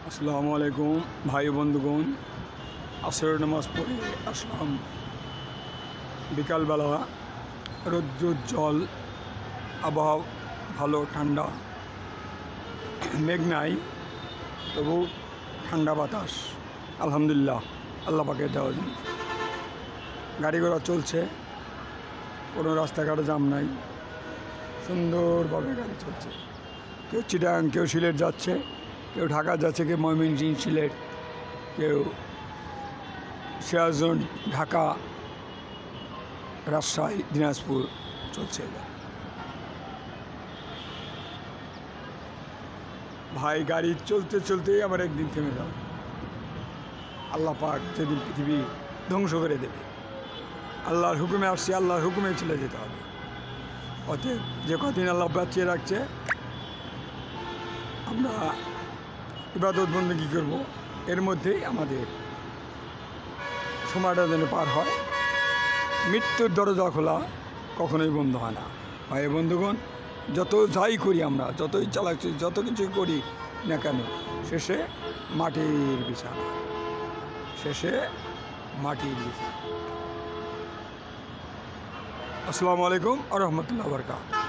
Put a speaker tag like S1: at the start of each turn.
S1: আসসালামু আলাইকুম ভাই বন্ধুগণ, আসরের নামাজ পড়ে আসলাম। বিকালবেলা রৌদ্রোজ্জ্বল আবহাওয়া, ভালো ঠান্ডা, মেঘ নাই, তবু ঠান্ডা বাতাস। আলহামদুলিল্লাহ, আল্লাহ পাকের দেওয়া জিনিস। গাড়ি ঘোড়া চলছে, কোনো রাস্তাঘাটে জাম নাই, সুন্দরভাবে গাড়ি চলছে। কেউ চিটাগাং, কেউ সিলেট যাচ্ছে, কেউ ঢাকা যাচ্ছে, কেউ ময়মনসিংহ, সিলেট, কেউ সিরাজগঞ্জ, ঢাকা, রাজশাহী, দিনাজপুর চলছে। ভাই, গাড়ি চলতে চলতেই আমার একদিন থেমে যাবে। আল্লাহ পাক যেদিন পৃথিবী ধ্বংস করে দেবে, আল্লাহর হুকুমে আসছি, আল্লাহর হুকুমে চলে যেতে হবে। অতএব যে কদিন আল্লাহ বাঁচিয়ে রাখছে, আমরা ইবাদত বন্দেগী করব, এর মধ্যেই আমাদের সময়টা যেন পার হয়। মৃত্যুর দরজা খোলা কখনোই বন্ধ হয় না। ভাই বন্ধুগণ, যত যাই করি আমরা, যতই চালাচ্ছি, যত কিছু করি না কেন, শেষে মাটির বিছানা, শেষে মাটির বিছানা। আসসালামু আলাইকুম ওয়া রাহমাতুল্লাহি ওয়া বারাকাতুহু।